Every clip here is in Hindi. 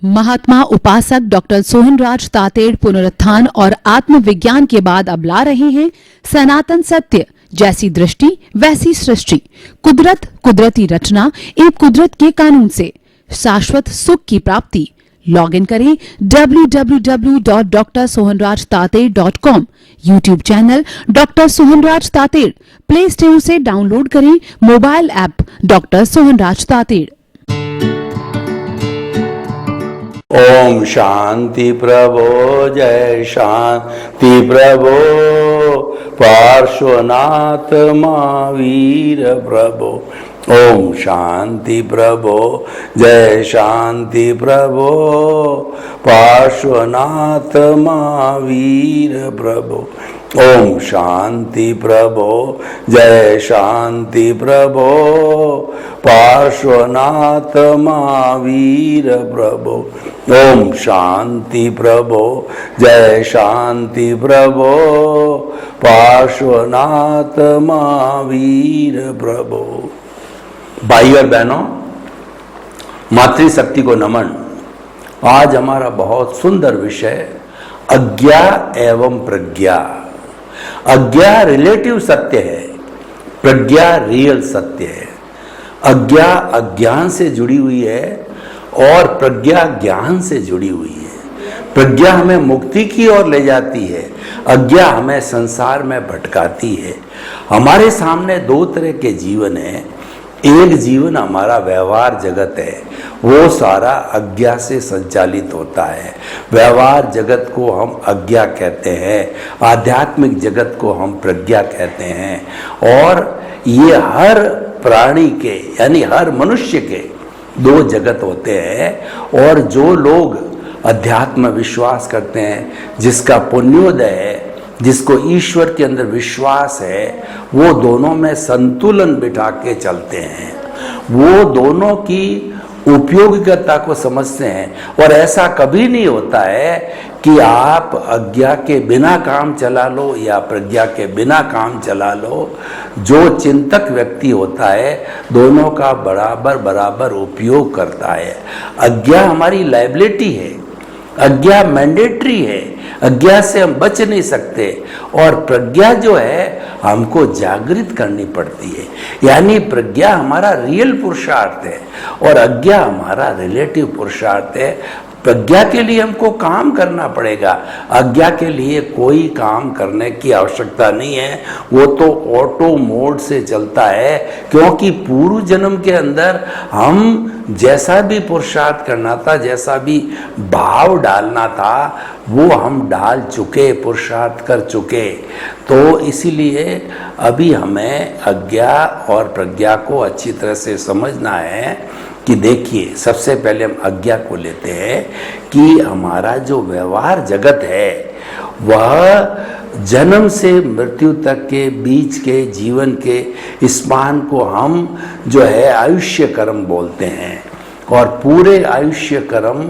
महात्मा उपासक डॉक्टर सोहनराज तातेड़ पुनरुत्थान और आत्मविज्ञान के बाद अब ला रहे हैं सनातन सत्य, जैसी दृष्टि वैसी सृष्टि, कुदरत, कुदरती रचना एवं कुदरत के कानून से शाश्वत सुख की प्राप्ति। लॉग इन करें www.drsohanrajtater.com, YouTube channel doctor Sohanraj Tated, play store से डाउनलोड करें mobile app doctor Sohanraj Tated. ओम शांति प्रभो, जय शांति प्रभो, पार्श्वनाथ महावीर प्रभो। ओम शांति प्रभो, जय शांति प्रभो, पार्श्वनाथ महावीर प्रभो। ओम शांति प्रभो, जय शांति प्रभो, पार्श्वनाथ महावीर प्रभो। ओम शांति प्रभो, जय शांति प्रभो, पार्श्वनाथ महावीर प्रभो। भाई और बहनों, मातृशक्ति को नमन। आज हमारा बहुत सुंदर विषय अज्ञा एवं प्रज्ञा। अज्ञा रिलेटिव सत्य है, प्रज्ञा रियल सत्य है। अज्ञा अज्ञान से जुड़ी हुई है और प्रज्ञा ज्ञान से जुड़ी हुई है। प्रज्ञा हमें मुक्ति की ओर ले जाती है, अज्ञा हमें संसार में भटकाती है। हमारे सामने दो तरह के जीवन है। एक जीवन हमारा व्यवहार जगत है, वो सारा अज्ञा से संचालित होता है। व्यवहार जगत को हम अज्ञा कहते हैं, आध्यात्मिक जगत को हम प्रज्ञा कहते हैं। और ये हर प्राणी के यानी हर मनुष्य के दो जगत होते हैं। और जो लोग अध्यात्म विश्वास करते हैं, जिसका पुण्योदय है, जिसको ईश्वर के अंदर विश्वास है, वो दोनों में संतुलन बिठा के चलते हैं। वो दोनों की उपयोगिता को समझते हैं। और ऐसा कभी नहीं होता है कि आप अज्ञा के बिना काम चला लो या प्रज्ञा के बिना काम चला लो। जो चिंतक व्यक्ति होता है, दोनों का बराबर बराबर उपयोग करता है। अज्ञा हमारी लायबिलिटी है, अज्ञा मैंडेटरी है, अज्ञा से हम बच नहीं सकते। और प्रज्ञा जो है हमको जागृत करनी पड़ती है। यानी प्रज्ञा हमारा रियल पुरुषार्थ है और अज्ञा हमारा रिलेटिव पुरुषार्थ है। प्रज्ञा के लिए हमको काम करना पड़ेगा, अज्ञा के लिए कोई काम करने की आवश्यकता नहीं है। वो तो ऑटो मोड से चलता है, क्योंकि पूर्व जन्म के अंदर हम जैसा भी पुरुषार्थ करना था, जैसा भी भाव डालना था, वो हम डाल चुके, पुरुषार्थ कर चुके। तो इसीलिए अभी हमें अज्ञा और प्रज्ञा को अच्छी तरह से समझना है कि देखिए, सबसे पहले हम अज्ञा को लेते हैं कि हमारा जो व्यवहार जगत है वह जन्म से मृत्यु तक के बीच के जीवन के स्पान को हम जो है आयुष्य कर्म बोलते हैं। और पूरे आयुष्य कर्म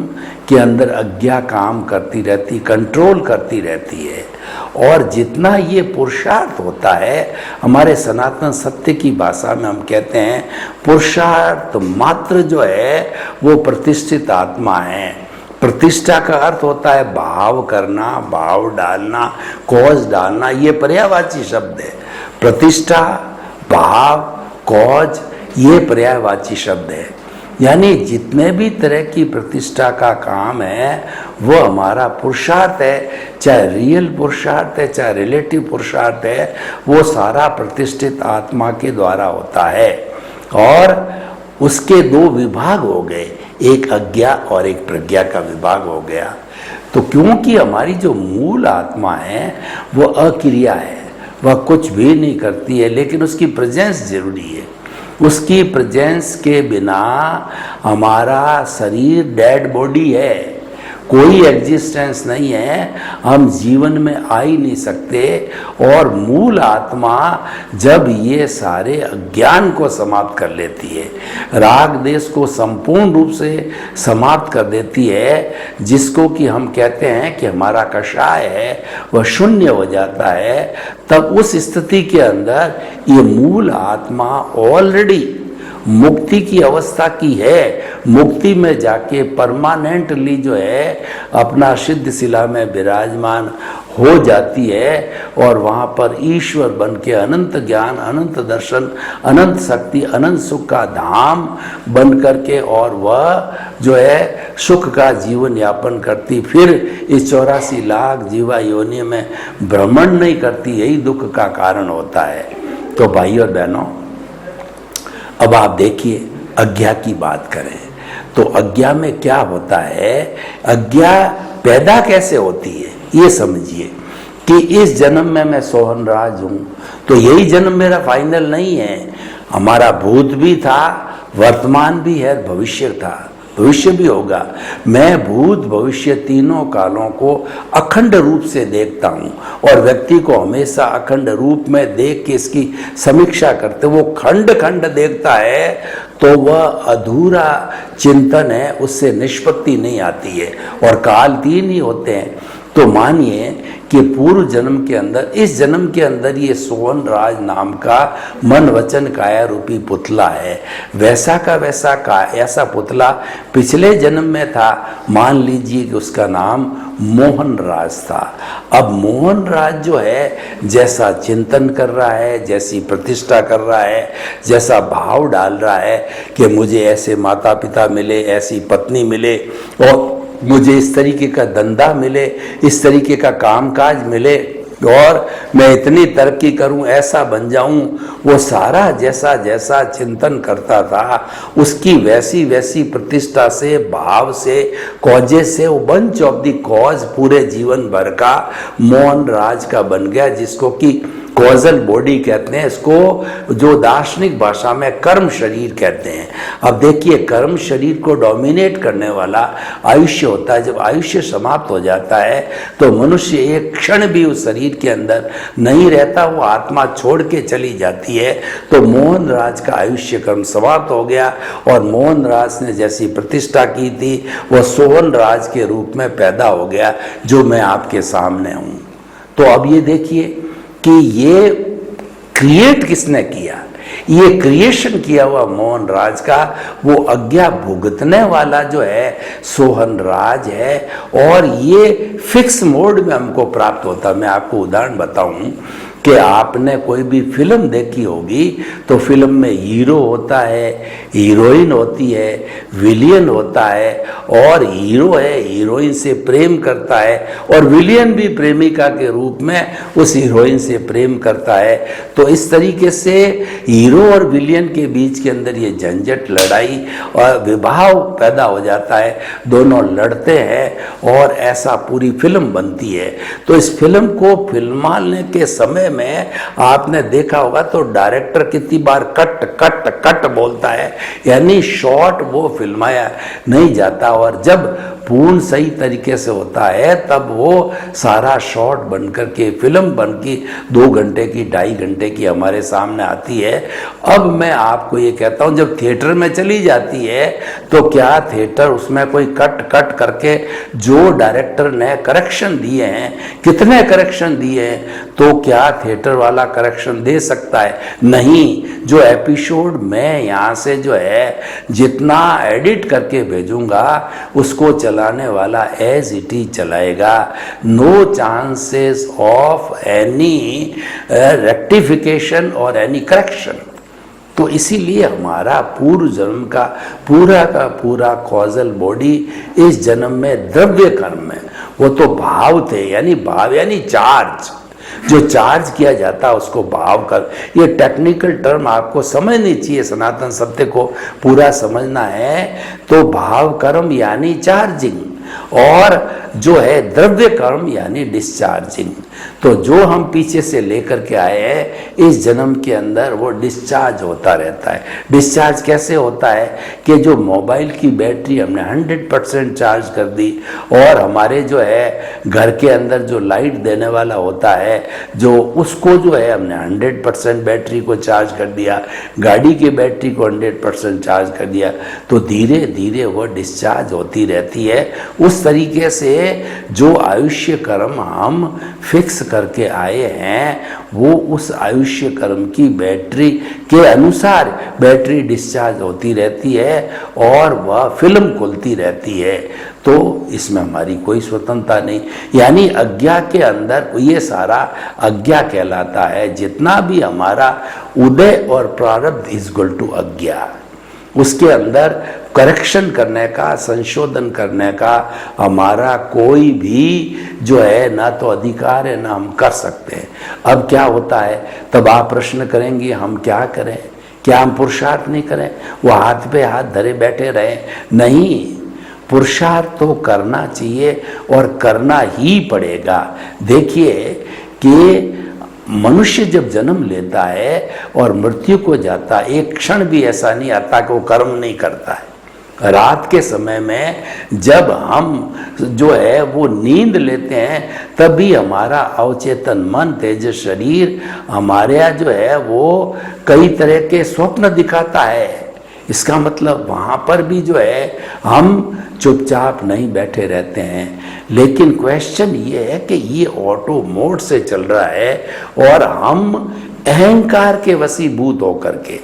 के अंदर अज्ञा काम करती रहती, कंट्रोल करती रहती है। और जितना ये पुरुषार्थ होता है, हमारे सनातन सत्य की भाषा में हम कहते हैं पुरुषार्थ मात्र जो है वो प्रतिष्ठित आत्मा है। प्रतिष्ठा का अर्थ होता है भाव करना, भाव डालना, कॉज डालना। ये पर्यायवाची शब्द है। प्रतिष्ठा, भाव, कॉज, ये पर्यायवाची शब्द है। यानी जितने भी तरह की प्रतिष्ठा का काम है वो हमारा पुरुषार्थ है, चाहे रियल पुरुषार्थ है, चाहे रिलेटिव पुरुषार्थ है, वो सारा प्रतिष्ठित आत्मा के द्वारा होता है। और उसके दो विभाग हो गए, एक अज्ञा और एक प्रज्ञा का विभाग हो गया। तो क्योंकि हमारी जो मूल आत्मा है वो अक्रिया है, वह कुछ भी नहीं करती है, लेकिन उसकी प्रेजेंस जरूरी है। उसकी प्रेजेंस के बिना हमारा शरीर डेड बॉडी है, कोई एग्जिस्टेंस नहीं है, हम जीवन में आ ही नहीं सकते। और मूल आत्मा जब ये सारे अज्ञान को समाप्त कर लेती है, राग देश को संपूर्ण रूप से समाप्त कर देती है, जिसको कि हम कहते हैं कि हमारा कषाय है वह शून्य हो जाता है, तब उस स्थिति के अंदर ये मूल आत्मा ऑलरेडी मुक्ति की अवस्था की है, मुक्ति में जाके परमानेंटली जो है अपना सिद्ध शिला में विराजमान हो जाती है और वहाँ पर ईश्वर बन के अनंत ज्ञान, अनंत दर्शन, अनंत शक्ति, अनंत सुख का धाम बन करके और वह जो है सुख का जीवन यापन करती, फिर इस 84 लाख जीवा योनि में भ्रमण नहीं करती, यही दुख का कारण होता है। तो भाई और बहनों, अब आप देखिए अज्ञा की बात करें तो अज्ञा में क्या होता है, अज्ञा पैदा कैसे होती है ये समझिए कि इस जन्म में मैं सोहन राज हूं तो यही जन्म मेरा फाइनल नहीं है। हमारा भूत भी था, वर्तमान भी है, भविष्य था, भविष्य भी होगा। मैं भूत भविष्य तीनों कालों को अखंड रूप से देखता हूँ और व्यक्ति को हमेशा अखंड रूप में देख के इसकी समीक्षा करते, वो खंड खंड देखता है तो वह अधूरा चिंतन है, उससे निष्पत्ति नहीं आती है और काल 3 ही होते हैं। तो मानिए कि पूर्व जन्म के अंदर, इस जन्म के अंदर ये सोहन राज नाम का मन वचन काया रूपी पुतला है, वैसा का वैसा का ऐसा पुतला पिछले जन्म में था। मान लीजिए कि उसका नाम मोहन राज था। अब मोहन राज जो है जैसा चिंतन कर रहा है, जैसी प्रतिष्ठा कर रहा है, जैसा भाव डाल रहा है कि मुझे ऐसे माता पिता मिले, ऐसी पत्नी मिले और मुझे इस तरीके का धंधा मिले, इस तरीके का कामकाज मिले और मैं इतनी तरक्की करूं, ऐसा बन जाऊं, वो सारा जैसा जैसा चिंतन करता था उसकी वैसी वैसी प्रतिष्ठा से, भाव से, कॉजेज से वो बंच ऑफ द कॉज पूरे जीवन भर का मोहन राज का बन गया, जिसको कि कॉजल बॉडी कहते हैं, इसको जो दार्शनिक भाषा में कर्म शरीर कहते हैं। अब देखिए कर्म शरीर को डोमिनेट करने वाला आयुष्य होता है। जब आयुष्य समाप्त हो जाता है तो मनुष्य एक क्षण भी उस शरीर के अंदर नहीं रहता, वो आत्मा छोड़ के चली जाती है। तो मोहन राज का आयुष्य कर्म समाप्त हो गया और मोहन राज ने जैसी प्रतिष्ठा की थी वह सोहन राज के रूप में पैदा हो गया, जो मैं आपके सामने हूँ। तो अब ये देखिए कि ये क्रिएट किसने किया, ये क्रिएशन किया हुआ मोहन राज का वो अज्ञा भुगतने वाला जो है सोहन राज है और ये फिक्स मोड में हमको प्राप्त होता। मैं आपको उदाहरण बताऊं कि आपने कोई भी फिल्म देखी होगी तो फिल्म में हीरो होता है, हीरोइन होती है, विलियन होता है और हीरो है हीरोइन से प्रेम करता है और विलियन भी प्रेमिका के रूप में उस हीरोइन से प्रेम करता है। तो इस तरीके से हीरो और विलियन के बीच के अंदर ये झंझट, लड़ाई और विवाह पैदा हो जाता है, दोनों लड़ते हैं और ऐसा पूरी फिल्म बनती है। तो इस फिल्म को फिल्माने के समय में आपने देखा होगा तो डायरेक्टर कितनी बार कट कट कट बोलता है, यानी शॉट वो फिल्माया नहीं जाता और जब पूर्ण सही तरीके से होता है तब वो सारा शॉट बनकर के फिल्म बन की 2 घंटे की 2.5 घंटे की हमारे सामने आती है। अब मैं आपको ये कहता हूँ जब थिएटर में चली जाती है तो क्या थिएटर उसमें कोई कट कट करके जो डायरेक्टर ने करेक्शन दिए हैं, कितने करेक्शन दिए हैं, तो क्या थिएटर वाला करेक्शन दे सकता है? नहीं। जो एपिसोड मैं यहाँ से जो है जितना एडिट करके भेजूंगा उसको चलाने वाला एज इट इज चलाएगा, no chances of any rectification और एनी करेक्शन। तो इसीलिए हमारा पूर्व जन्म का पूरा कॉजल बॉडी इस जन्म में द्रव्य कर्म में, वो तो भाव थे, यानी भाव यानी चार्ज, जो चार्ज किया जाता उसको भाव कर। ये टेक्निकल टर्म आपको समझनी चाहिए, सनातन सत्य को पूरा समझना है। तो भाव कर्म यानी चार्जिंग और जो है द्रव्य कर्म यानी डिस्चार्जिंग। तो जो हम पीछे से लेकर के आए हैं इस जन्म के अंदर वो डिस्चार्ज होता रहता है। डिस्चार्ज कैसे होता है कि जो मोबाइल की बैटरी हमने 100% चार्ज कर दी और हमारे जो है घर के अंदर जो लाइट देने वाला होता है जो उसको जो है हमने 100% बैटरी को चार्ज कर दिया, गाड़ी की बैटरी को 100% चार्ज कर दिया, तो धीरे धीरे वो डिस्चार्ज होती रहती है। उस तरीके से जो आयुष्य कर्म हम फिक्स करके आए हैं वो उस आयुष्य कर्म की बैटरी के अनुसार बैटरी डिस्चार्ज होती रहती है और वह फिल्म खुलती रहती है। तो इसमें हमारी कोई स्वतंत्रता नहीं, यानी अज्ञा के अंदर ये सारा अज्ञा कहलाता है। जितना भी हमारा उदय और प्रारब्ध इज इक्वल टू अज्ञा, उसके अंदर करेक्शन करने का, संशोधन करने का हमारा कोई भी जो है ना तो अधिकार है ना हम कर सकते हैं। अब क्या होता है, तब आप प्रश्न करेंगे हम क्या करें, क्या हम पुरुषार्थ नहीं करें, वो हाथ पे हाथ धरे बैठे रहे? नहीं, पुरुषार्थ तो करना चाहिए और करना ही पड़ेगा। देखिए कि मनुष्य जब जन्म लेता है और मृत्यु को जाता है, एक क्षण भी ऐसा नहीं आता कि वो कर्म नहीं करता है। रात के समय में जब हम जो है वो नींद लेते हैं तभी हमारा अवचेतन मन, तेजस शरीर हमारे यहाँ जो है वो कई तरह के स्वप्न दिखाता है। इसका मतलब वहाँ पर भी जो है हम चुपचाप नहीं बैठे रहते हैं। लेकिन क्वेश्चन ये है कि ये ऑटो मोड से चल रहा है और हम अहंकार के वशीभूत होकर के,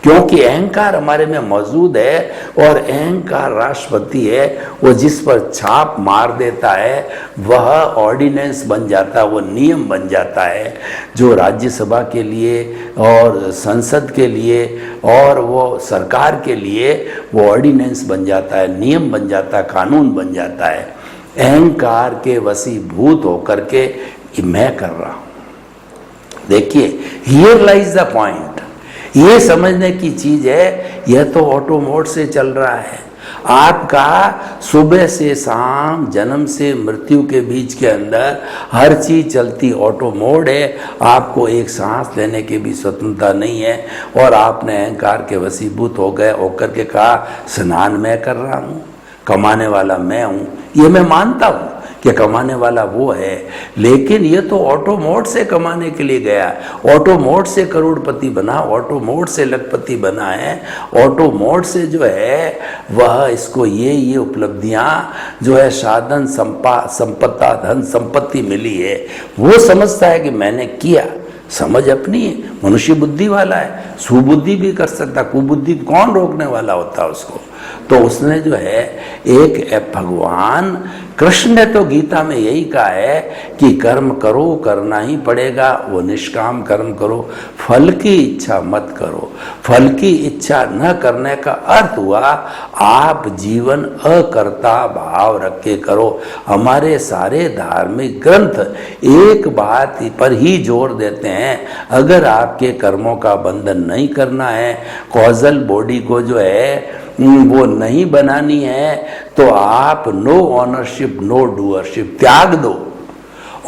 क्योंकि अहंकार हमारे में मौजूद है और अहंकार राष्ट्रपति है, वो जिस पर छाप मार देता है वह ऑर्डिनेंस बन जाता है, वो नियम बन जाता है जो राज्यसभा के लिए और संसद के लिए और वो सरकार के लिए वो ऑर्डिनेंस बन जाता है, नियम बन जाता है, कानून बन जाता है। अहंकार के वशीभूत होकर के मैं कर रहा हूं। देखिए, हियर लाइज द पॉइंट, ये समझने की चीज है। यह तो ऑटो मोड से चल रहा है। आपका सुबह से शाम, जन्म से मृत्यु के बीच के अंदर हर चीज चलती ऑटो मोड है। आपको एक सांस लेने की भी स्वतंत्रता नहीं है और आपने अहंकार के वशीभूत हो गए होकर के कहा स्नान मैं कर रहा हूँ, कमाने वाला मैं हूँ। ये मैं मानता हूँ कि कमाने वाला वो है, लेकिन ये तो ऑटो मोड से कमाने के लिए गया, ऑटो मोड से करोड़पति बना, ऑटो मोड से लखपति बना है, ऑटो मोड से जो है वह इसको ये उपलब्धियां जो है साधन संपत्ता धन संपत्ति मिली है, वो समझता है कि मैंने किया। समझ अपनी है, मनुष्य बुद्धि वाला है, सुबुद्धि भी कर सकता, कुबुद्धि कौन रोकने वाला होता है उसको। तो उसने जो है एक भगवान कृष्ण ने तो गीता में यही कहा है कि कर्म करो, करना ही पड़ेगा, वो निष्काम कर्म करो, फल की इच्छा मत करो। फल की इच्छा न करने का अर्थ हुआ आप जीवन अकर्ता भाव रख के करो। हमारे सारे धार्मिक ग्रंथ एक बात पर ही जोर देते हैं, अगर आपके कर्मों का बंधन नहीं करना है, कॉजल बॉडी को जो है वो नहीं बनानी है, तो आप नो ऑनरशिप नो डूअरशिप त्याग दो।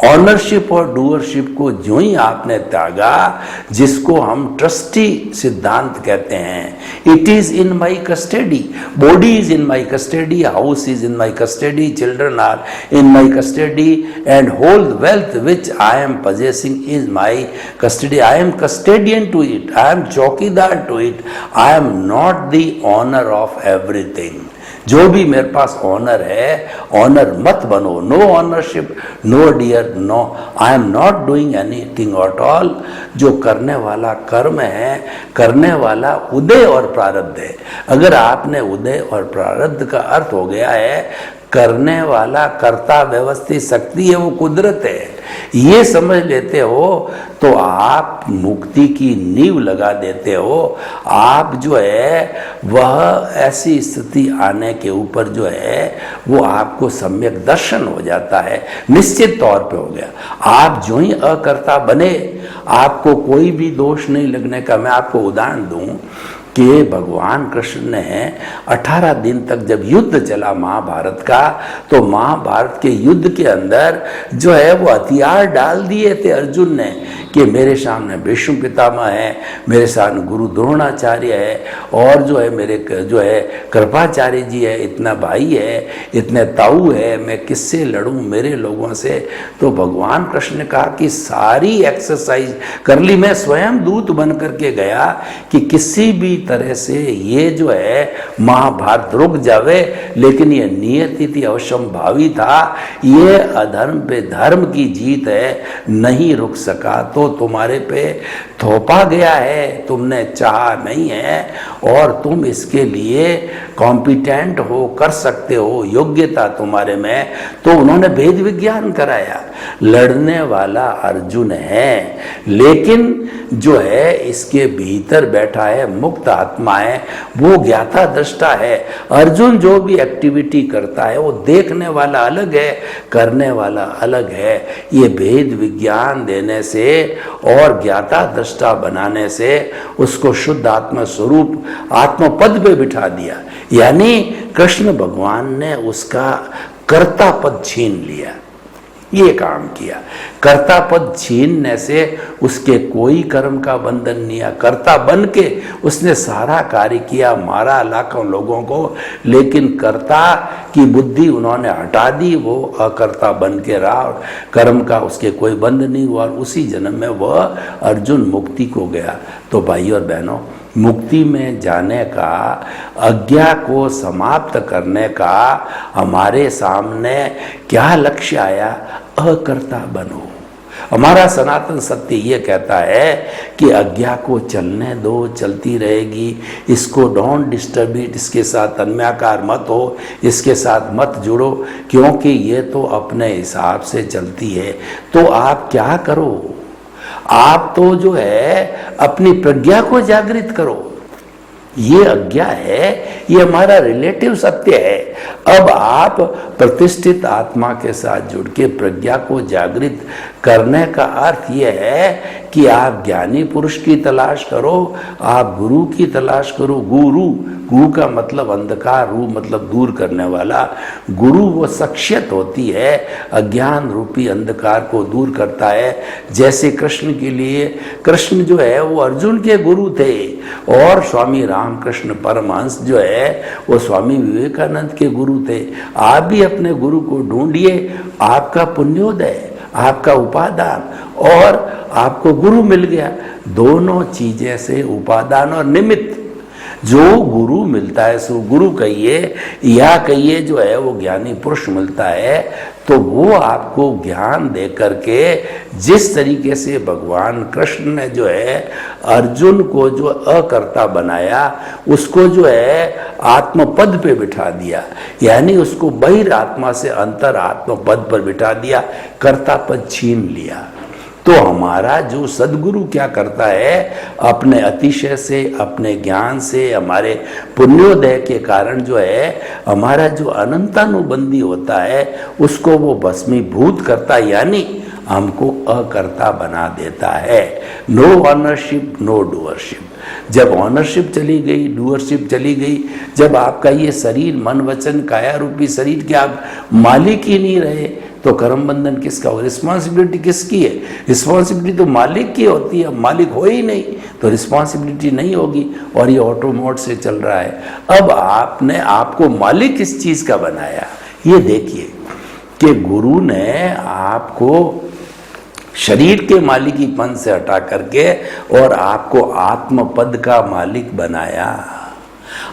ऑनरशिप और डूअरशिप को जो ही आपने त्यागा, जिसको हम ट्रस्टी सिद्धांत कहते हैं, it is in my custody, body is in my custody, house is in my custody, children are in my custody and whole wealth which I am possessing is my custody. I am custodian to it, I am चौकीदार to it, I am not the owner of everything. जो भी मेरे पास ऑनर है, ऑनर मत बनो। No ownership no dear no, I am not doing anything at all. जो करने वाला कर्म है, करने वाला उदय और प्रारब्ध है। अगर आपने उदय और प्रारब्ध का अर्थ हो गया है करने वाला कर्ता व्यवस्थित शक्ति है, वो कुदरत है, ये समझ लेते हो तो आप मुक्ति की नींव लगा देते हो। आप जो है वह ऐसी स्थिति आने के ऊपर जो है वो आपको सम्यक दर्शन हो जाता है, निश्चित तौर पे हो गया। आप जो ही अकर्ता बने, आपको कोई भी दोष नहीं लगने का। मैं आपको उदाहरण दूं कि भगवान कृष्ण ने 18 दिन तक जब युद्ध चला महाभारत का, तो महाभारत के युद्ध के अंदर जो है वो हथियार डाल दिए थे अर्जुन ने कि मेरे सामने भीष्म पितामह है, मेरे सामने गुरु द्रोणाचार्य है और जो है मेरे जो है कृपाचार्य जी है, इतना भाई है, इतने ताऊ है, मैं किससे लड़ूं मेरे लोगों से। तो भगवान कृष्ण ने कहा कि सारी एक्सरसाइज कर ली, मैं स्वयं दूत बन करके गया कि किसी भी तरह से ये जो है महाभारत रुक जावे, लेकिन ये नियति थी, अवश्यंभावी था, ये अधर्म पे धर्म की जीत है, नहीं रुक सका तो तुम्हारे पे थोपा गया है, तुमने चाहा नहीं है और तुम इसके लिए कॉम्पिटेंट हो, कर सकते हो, योग्यता तुम्हारे में, तो उन्होंने भेद विज्ञान कराया। लड़ने वाला अर्जुन है, लेकिन जो है इसके भीतर बैठा है, मुक्त आत्मा है, वो ज्ञाता दृष्टा है। अर्जुन जो भी एक्टिविटी करता है वो देखने वाला अलग है, करने वाला अलग है। ये भेद विज्ञान देने से और ज्ञाता दृष्टा बनाने से उसको शुद्ध आत्मा स्वरूप आत्मपद पे बिठा दिया, यानी कृष्ण भगवान ने उसका कर्ता पद छीन लिया, ये काम किया। कर्ता पद छीनने से उसके कोई कर्म का बंधन नहीं है, कर्ता बन के उसने सारा कार्य किया, मारा लाखों लोगों को, लेकिन कर्ता की बुद्धि उन्होंने हटा दी, वो अकर्ता बन के रहा और कर्म का उसके कोई बंध नहीं हुआ और उसी जन्म में वह अर्जुन मुक्ति को गया। तो भाई और बहनों, मुक्ति में जाने का, अज्ञा को समाप्त करने का हमारे सामने क्या लक्ष्य आया? अकर्ता बनो। हमारा सनातन सत्य ये कहता है कि अज्ञा को चलने दो, चलती रहेगी, इसको डोंट डिस्टर्ब इट, इसके साथ तन्मयाकार मत हो, इसके साथ मत जुड़ो, क्योंकि ये तो अपने हिसाब से चलती है। तो आप क्या करो? आप तो जो है अपनी प्रज्ञा को जागृत करो। ये अज्ञा है, ये हमारा रिलेटिव सत्य है। अब आप प्रतिष्ठित आत्मा के साथ जुड़ के प्रज्ञा को जागृत करने का अर्थ यह है कि आप ज्ञानी पुरुष की तलाश करो, आप गुरु की तलाश करो। गुरु का मतलब अंधकार, रू मतलब दूर करने वाला। गुरु वो शख्सियत होती है, अज्ञान रूपी अंधकार को दूर करता है। जैसे कृष्ण के लिए, कृष्ण जो है वो अर्जुन के गुरु थे और स्वामी रामकृष्ण परमहंस जो है वो स्वामी विवेकानंद के गुरु थे। आप भी अपने गुरु को ढूंढिए, आपका पुण्योदय, आपका उपादान, और आपको गुरु मिल गया। दोनों चीजें से उपादान और निमित्त, जो गुरु मिलता है सो गुरु कहिए या कहिए जो है वो ज्ञानी पुरुष मिलता है, तो वो आपको ज्ञान दे करके जिस तरीके से भगवान कृष्ण ने जो है अर्जुन को जो अकर्ता बनाया, उसको जो है आत्मपद पे बिठा दिया, यानी उसको बहिरात्मा से अंतर आत्मपद पर बिठा दिया, कर्ता पद छीन लिया। तो हमारा जो सदगुरु क्या करता है, अपने अतिशय से, अपने ज्ञान से, हमारे पुण्योदय के कारण जो है हमारा जो अनंतानुबंधी होता है उसको वो भस्मीभूत करता है, यानी हमको अकर्ता बना देता है। No ownership, no doership. जब ऑनरशिप चली गई, डूअरशिप चली गई, जब आपका ये शरीर, मन, वचन, काया रूपी शरीर के आप मालिक ही नहीं रहे, तो कर्म बंधन किसका हो? रिस्पॉन्सिबिलिटी किसकी है? रिस्पॉन्सिबिलिटी तो मालिक की होती है। मालिक हो ही नहीं तो रिस्पॉन्सिबिलिटी नहीं होगी, और ये ऑटो मोड से चल रहा है। अब आपने आपको मालिक किस चीज का बनाया? ये देखिए कि गुरु ने आपको शरीर के मालिकीपन से हटा करके और आपको आत्मपद का मालिक बनाया।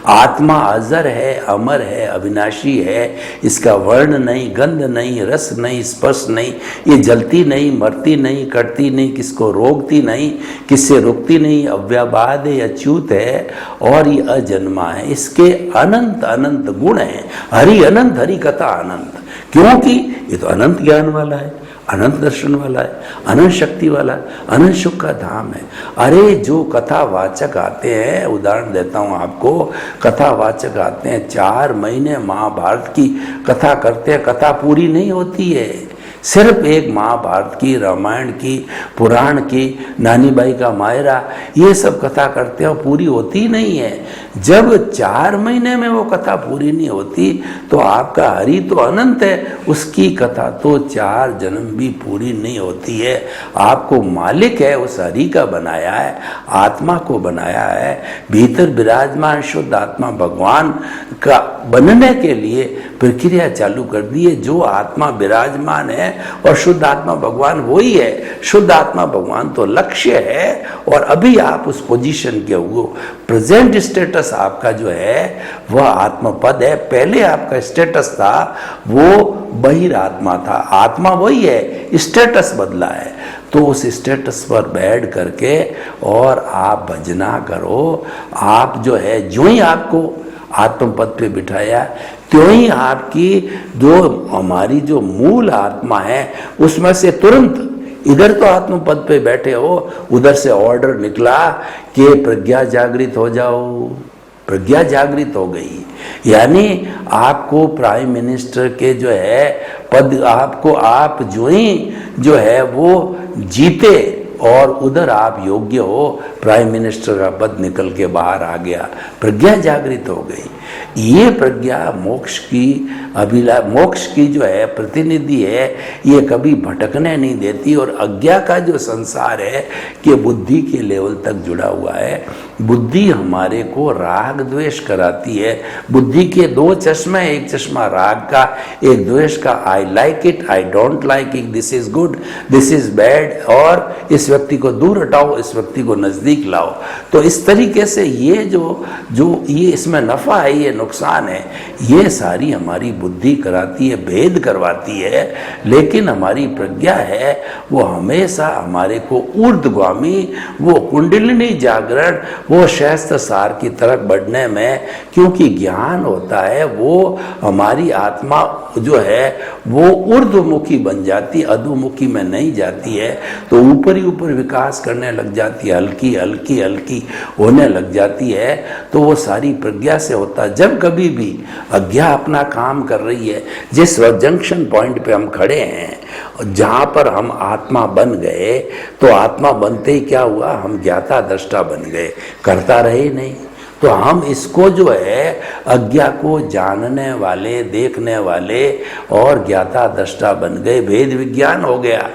आत्मा अजर है, अमर है, अविनाशी है, इसका वर्ण नहीं, गंध नहीं, रस नहीं, स्पर्श नहीं, ये जलती नहीं, मरती नहीं, कटती नहीं, किसको रोकती नहीं, किससे रुकती नहीं, अव्याबाद है, अच्युत है, और ये अजन्मा है। इसके अनंत अनंत गुण हैं। हरि अनंत, हरि कथा अनंत, क्योंकि ये तो अनंत ज्ञान वाला है, अनंत दर्शन वाला है, अनंत शक्ति वाला है, अनंत सुख का धाम है। अरे जो कथावाचक आते हैं, उदाहरण देता हूँ आपको, कथावाचक आते हैं, 4 महीने महाभारत की कथा करते हैं, कथा पूरी नहीं होती है। सिर्फ एक महाभारत की, रामायण की, पुराण की, नानी बाई का मायरा, ये सब कथा करते हैं और पूरी होती नहीं है। जब 4 महीने में वो कथा पूरी नहीं होती तो आपका हरि तो अनंत है, उसकी कथा तो 4 जन्म भी पूरी नहीं होती है। आपको मालिक है उस हरि का बनाया है, आत्मा को बनाया है, भीतर विराजमान शुद्ध आत्मा भगवान का बनने के लिए प्रक्रिया चालू कर दी है। जो आत्मा विराजमान है और शुद्ध आत्मा भगवान वही है। शुद्ध आत्मा भगवान तो लक्ष्य है और अभी आप उस पोजीशन के हो, प्रेजेंट स्टेटस आपका जो है वह आत्मपद है। पहले आपका स्टेटस था वो बहिरात्मा था, आत्मा वही है, स्टेटस बदला है। तो उस स्टेटस पर बैठ करके और आप भजना करो। आप जो है जो ही आपको आत्मपद पे बिठाया त्यों ही आपकी जो हमारी जो मूल आत्मा है उसमें से तुरंत, इधर तो आत्मपद पे बैठे हो, उधर से ऑर्डर निकला कि प्रज्ञा जागृत हो जाओ। प्रज्ञा जागृत हो गई, यानी आपको प्राइम मिनिस्टर के जो है पद, आपको आप जो ही जो है वो जीते और उधर आप योग्य हो, प्राइम मिनिस्टर का पद निकल के बाहर आ गया, प्रज्ञा जागृत हो गई। ये प्रज्ञा मोक्ष की जो है प्रतिनिधि है, ये कभी भटकने नहीं देती। और अज्ञा का जो संसार है कि बुद्धि के लेवल तक जुड़ा हुआ है, बुद्धि हमारे को राग द्वेष कराती है। बुद्धि के 2 चश्मे, एक चश्मा राग का, एक द्वेष का। I like it, I don't like it, this is good, this is bad, और इस व्यक्ति को दूर हटाओ, इस व्यक्ति को नजदीक लाओ। तो इस तरीके से ये जो ये इसमें नफा है, ये नुकसान है, ये सारी हमारी बुद्धि कराती है, भेद करवाती है। लेकिन हमारी प्रज्ञा है वो हमेशा हमारे को ऊर्ध्वगामी, वो कुंडलिनी जागरण, वो शास्त्र सार की तरफ बढ़ने में, क्योंकि ज्ञान होता है वो हमारी आत्मा जो है वो ऊर्ध्वमुखी बन जाती, अधोमुखी में नहीं जाती है। तो ऊपर ही ऊपर विकास करने लग जाती है, हल्की हल्की हल्की होने लग जाती है। तो वो सारी प्रज्ञा से होता है। जब कभी भी अज्ञा अपना काम कर रही है, जिस जंक्शन पॉइंट पे हम खड़े हैं, जहाँ पर हम आत्मा बन गए, तो आत्मा बनते ही क्या हुआ, हम ज्ञाता दृष्टा बन गए, करता रहे नहीं। तो हम इसको जो है अज्ञा को जानने वाले, देखने वाले और ज्ञाता दृष्टा बन गए। भेद विज्ञान हो गया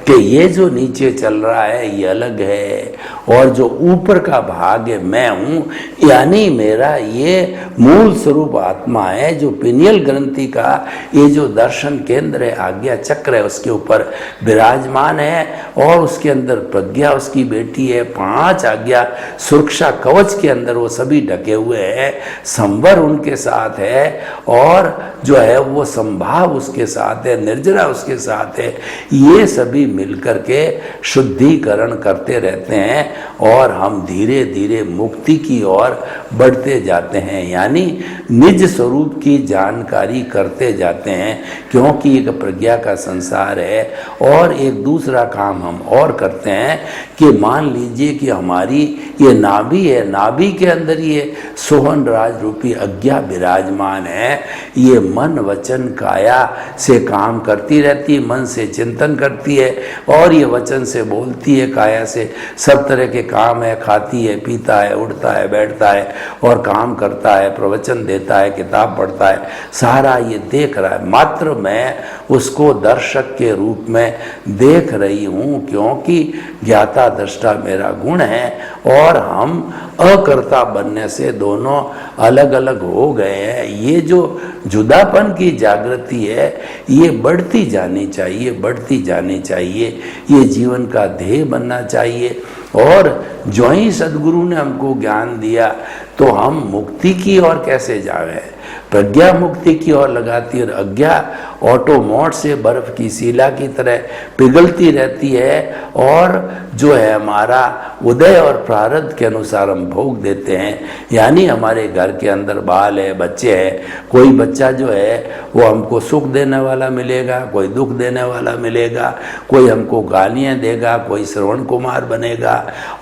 कि ये जो नीचे चल रहा है ये अलग है और जो ऊपर का भाग है मैं हूँ, यानी मेरा ये मूल स्वरूप आत्मा है, जो पिनियल ग्रंथि का ये जो दर्शन केंद्र है, आज्ञा चक्र है, उसके ऊपर विराजमान है और उसके अंदर प्रज्ञा उसकी बेटी है। 5 आज्ञा सुरक्षा कवच के अंदर वो सभी ढके हुए हैं, संवर उनके साथ है और जो है वो संभाव उसके साथ है, निर्जरा उसके साथ है। ये सभी मिलकर के शुद्धिकरण करते रहते हैं और हम धीरे धीरे मुक्ति की ओर बढ़ते जाते हैं, यानी निज स्वरूप की जानकारी करते जाते हैं। क्योंकि एक प्रज्ञा का संसार है। और एक दूसरा काम हम और करते हैं कि मान लीजिए कि हमारी ये नाभि है, नाभि के अंदर ये सोहन राज रूपी अज्ञा विराजमान है। ये मन वचन काया से काम करती रहती है, मन से चिंतन करती है और ये वचन से बोलती है, काया से सब तरह के काम है, खाती है, पीता है, उठता है, बैठता है और काम करता है, प्रवचन देता है, किताब पढ़ता है, सारा ये देख रहा है। मात्र मैं उसको दर्शक के रूप में देख रही हूँ, क्योंकि ज्ञाता दृष्टा मेरा गुण है और हम अकर्ता बनने से दोनों अलग अलग हो गए हैं। ये जो जुदापन की जागृति है ये बढ़ती जानी चाहिए, बढ़ती जानी चाहिए। ये जीवन का ध्येय बनना चाहिए। और जो ही सदगुरु ने हमको ज्ञान दिया तो हम मुक्ति की ओर कैसे जावे। प्रज्ञा मुक्ति की ओर लगाती है और अज्ञा ऑटो मोड से बर्फ की शिला की तरह पिघलती रहती है और जो है हमारा उदय और प्रारब्ध के अनुसार हम भोग देते हैं। यानी हमारे घर के अंदर बाल है, बच्चे हैं, कोई बच्चा जो है वो हमको सुख देने वाला मिलेगा, कोई दुख देने वाला मिलेगा, कोई हमको गालियाँ देगा, कोई श्रवण कुमार बनेगा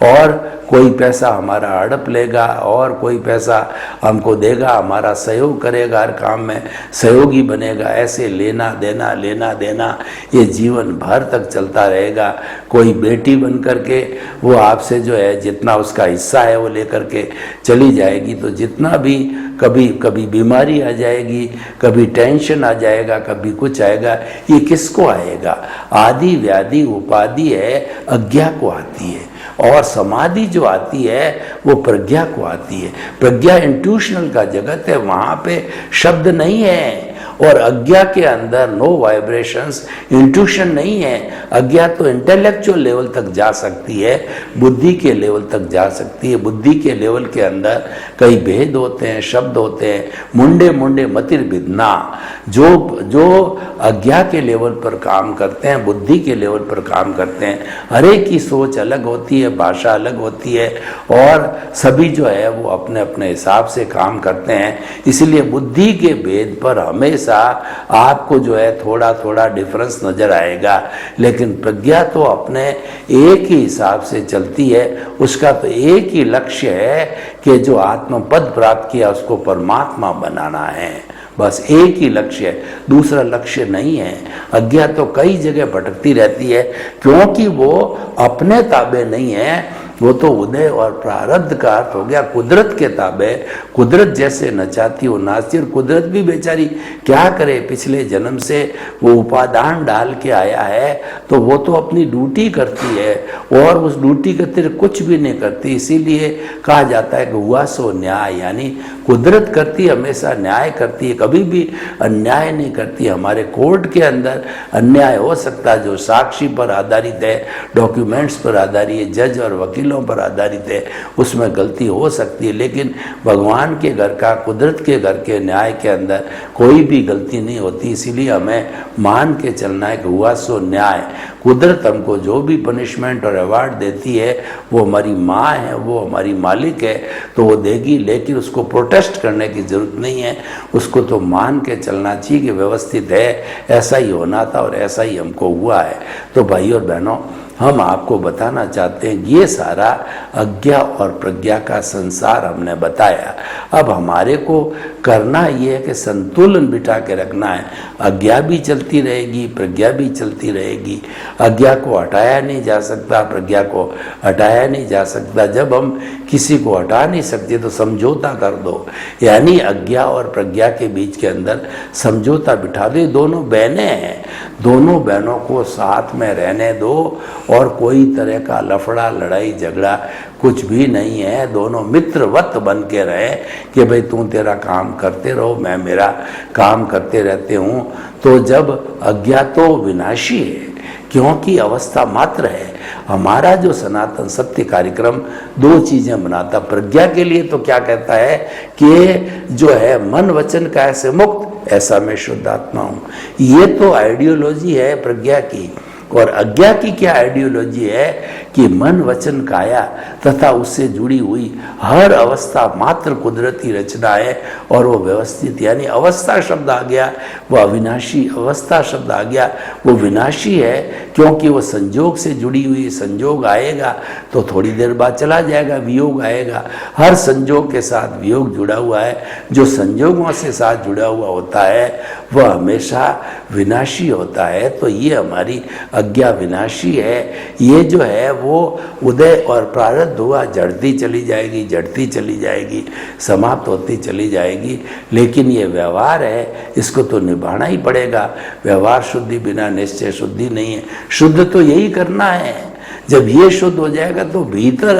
और कोई पैसा हमारा हड़प लेगा और कोई पैसा हमको देगा, हमारा सहयोग करेगा, हर काम में सहयोगी बनेगा। ऐसे लेना देना लेना देना ये जीवन भर तक चलता रहेगा। कोई बेटी बन करके वो आपसे जो है जितना उसका हिस्सा है वो लेकर के चली जाएगी, तो जितना भी कभी कभी बीमारी आ जाएगी, कभी टेंशन आ जाएगा, कभी कुछ आएगा, ये किसको आएगा? आदि व्याधि उपाधि है अज्ञा को आती है, और समाधि जो आती है वो प्रज्ञा को आती है। प्रज्ञा इंट्यूशनल का जगत है, वहाँ पे शब्द नहीं है, और अज्ञा के अंदर नो वाइब्रेशंस, इंट्यूशन नहीं है। अज्ञा तो इंटेलेक्चुअल लेवल तक जा सकती है, बुद्धि के लेवल तक जा सकती है। बुद्धि के लेवल के अंदर कई भेद होते हैं, शब्द होते हैं। मुंडे मुंडे मतिर बिदना, जो अज्ञा के लेवल पर काम करते हैं, बुद्धि के लेवल पर काम करते हैं, हर एक की सोच अलग होती है, भाषा अलग होती है, और सभी जो है वो अपने अपने हिसाब से काम करते हैं। इसलिए बुद्धि के भेद पर हमेशा आपको जो है थोड़ा थोड़ा डिफरेंस नजर आएगा, लेकिन प्रज्ञा तो अपने एक ही हिसाब से चलती है। उसका तो एक ही लक्ष्य है कि जो आत्मपद प्राप्त किया उसको परमात्मा बनाना है, बस एक ही लक्ष्य है, दूसरा लक्ष्य नहीं है। अज्ञा तो कई जगह भटकती रहती है, क्योंकि वो अपने ताबे नहीं है, वो तो उदय और प्रारब्ध का अर्थ हो गया कुदरत के ताबे। कुदरत जैसे नचाती हो नाचती, और कुदरत भी बेचारी क्या करे, पिछले जन्म से वो उपादान डाल के आया है, तो वो तो अपनी ड्यूटी करती है, और उस ड्यूटी के अतिरिक्त कुछ भी नहीं करती। इसीलिए कहा जाता है कि हुआ सो न्याय, यानी कुदरत करती हमेशा न्याय करती है, कभी भी अन्याय नहीं करती। हमारे कोर्ट के अंदर अन्याय हो सकता है जो साक्षी पर आधारित है, डॉक्यूमेंट्स पर आधारित है, जज और वकीलों पर आधारित है, उसमें गलती हो सकती है, लेकिन भगवान के घर का, कुदरत के घर के न्याय के अंदर कोई भी गलती नहीं होती। इसीलिए हमें मान के चलना है कि हुआ सो न्याय। कुदरत हमको जो भी पनिशमेंट और अवार्ड देती है वो हमारी माँ है, वो हमारी मालिक है, तो वो देगी, लेकिन उसको प्रोटेस्ट करने की ज़रूरत नहीं है। उसको तो मान के चलना चाहिए कि व्यवस्थित है, ऐसा ही होना था और ऐसा ही हमको हुआ है। तो भाई और बहनों, हम आपको बताना चाहते हैं ये सारा अज्ञा और प्रज्ञा का संसार हमने बताया। अब हमारे को करना ये है कि संतुलन बिठा के रखना है। अज्ञा भी चलती रहेगी, प्रज्ञा भी चलती रहेगी। अज्ञा को हटाया नहीं जा सकता, प्रज्ञा को हटाया नहीं जा सकता। जब हम किसी को हटा नहीं सकते तो समझौता कर दो, यानी अज्ञा और प्रज्ञा के बीच के अंदर समझौता बिठा दो। दोनों बहनें हैं, दोनों बहनों को साथ में रहने दो, और कोई तरह का लफड़ा लड़ाई झगड़ा कुछ भी नहीं है। दोनों मित्रवत बन के रहे कि भाई तू तेरा काम करते रहो, मैं मेरा काम करते रहते हूँ। तो जब अज्ञा तो विनाशी है, क्योंकि अवस्था मात्र है। हमारा जो सनातन सत्य कार्यक्रम दो चीजें बनाता। प्रज्ञा के लिए तो क्या कहता है कि जो है मन वचन काया से मुक्त, ऐसा मैं शुद्ध आत्मा हूँ। ये तो आइडियोलॉजी है प्रज्ञा की। और अज्ञा की क्या आइडियोलॉजी है कि मन वचन काया तथा उससे जुड़ी हुई हर अवस्था मात्र कुदरती रचना है, और वो व्यवस्थित, यानी अवस्था शब्द आ गया वो अविनाशी, अवस्था शब्द आ गया वो विनाशी है, क्योंकि वो संजोग से जुड़ी हुई। संजोग आएगा तो थोड़ी देर बाद चला जाएगा, वियोग आएगा। हर संजोग के साथ वियोग जुड़ा हुआ है। जो संजोगों से साथ जुड़ा हुआ होता है वह हमेशा विनाशी होता है। तो ये हमारी अज्ञा विनाशी है। ये जो है वो उदय और प्रारब्ध हुआ, जड़ती चली जाएगी, जड़ती चली जाएगी, समाप्त होती चली जाएगी। लेकिन ये व्यवहार है, इसको तो निभाना ही पड़ेगा। व्यवहार शुद्धि बिना निश्चय शुद्धि नहीं है। शुद्ध तो यही करना है। जब ये शुद्ध हो जाएगा तो भीतर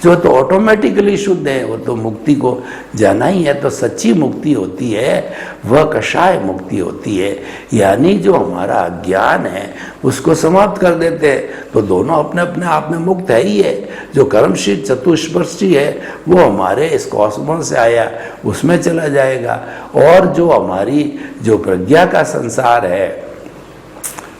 जो तो ऑटोमेटिकली शुद्ध है, वो तो मुक्ति को जाना ही है। तो सच्ची मुक्ति होती है वह कषाय मुक्ति होती है, यानी जो हमारा अज्ञान है उसको समाप्त कर देते हैं। तो दोनों अपने अपने आप में मुक्त है ही है। जो कर्मशील चतुष्पृष्ठी है वो हमारे इस कॉस्मोस से आया, उसमें चला जाएगा। और जो हमारी जो प्रज्ञा का संसार है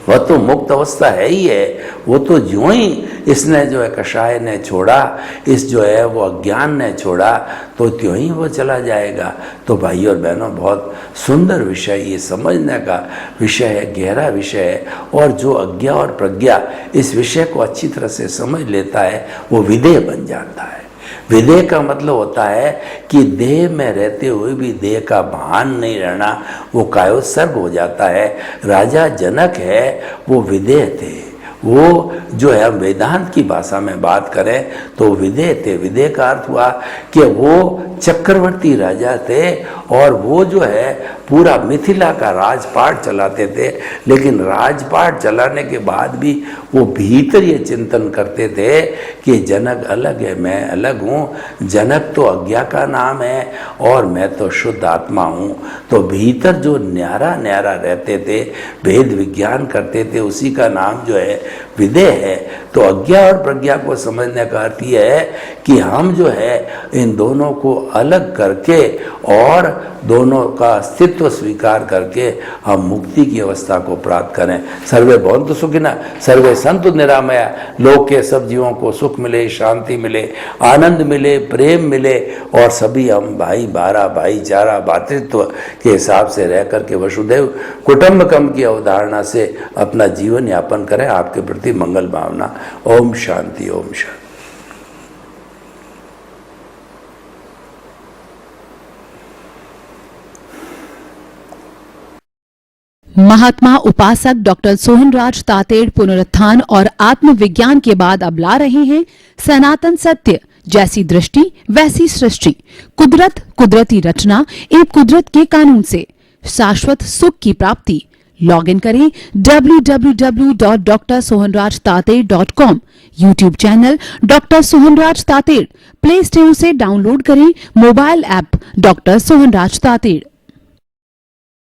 वह तो मुक्त अवस्था है ही है। वो तो ज्यों ही इसने जो है कषाय ने छोड़ा, इस जो है वो अज्ञान ने छोड़ा, तो त्यों ही वो चला जाएगा। तो भाइयों और बहनों, बहुत सुंदर विषय, ये समझने का विषय है, गहरा विषय है। और जो अज्ञा और प्रज्ञा इस विषय को अच्छी तरह से समझ लेता है वो विदेह बन जाता है। विदेह का मतलब होता है कि देह में रहते हुए भी देह का भान नहीं रहना, वो कायोत्सर्ग हो जाता है। राजा जनक है वो विदेह थे, वो जो है हम वेदांत की भाषा में बात करें तो विदेह थे। विदेह का अर्थ हुआ कि वो चक्रवर्ती राजा थे और वो जो है पूरा मिथिला का राजपाट चलाते थे, लेकिन राजपाट चलाने के बाद भी वो भीतर ये चिंतन करते थे कि जनक अलग है, मैं अलग हूँ। जनक तो अज्ञा का नाम है और मैं तो शुद्ध आत्मा हूँ। तो भीतर जो न्यारा न्यारा रहते थे, भेद विज्ञान करते थे, उसी का नाम जो है विदेह है। तो अज्ञा और प्रज्ञा को समझने का अर्थ यह है कि हम जो है इन दोनों को अलग करके और दोनों का अस्तित्व स्वीकार करके हम मुक्ति की अवस्था को प्राप्त करें। सर्वे भवन्तु सुखिनः, सर्वे सन्तु निरामया। लोक के सब जीवों को सुख मिले, शांति मिले, आनंद मिले, प्रेम मिले और सभी हम भाईचारा, भातृत्व के हिसाब से रह करके वसुधैव कुटुम्बकम की अवधारणा से अपना जीवन यापन करें। आपके प्रति मंगल भावना। ओम शांति, ओम शांति। महात्मा उपासक डॉक्टर सोहनराज तातेड़ पुनरुत्थान और आत्मविज्ञान के बाद अब ला रहे हैं सनातन सत्य, जैसी दृष्टि वैसी सृष्टि, कुदरत, कुदरती रचना एवं कुदरत के कानून से शाश्वत सुख की प्राप्ति। लॉग इन करें www.drsohanrajtated.com, YouTube channel doctor Sohanraj Tated, play store से डाउनलोड करें mobile app doctor Sohanraj Tated.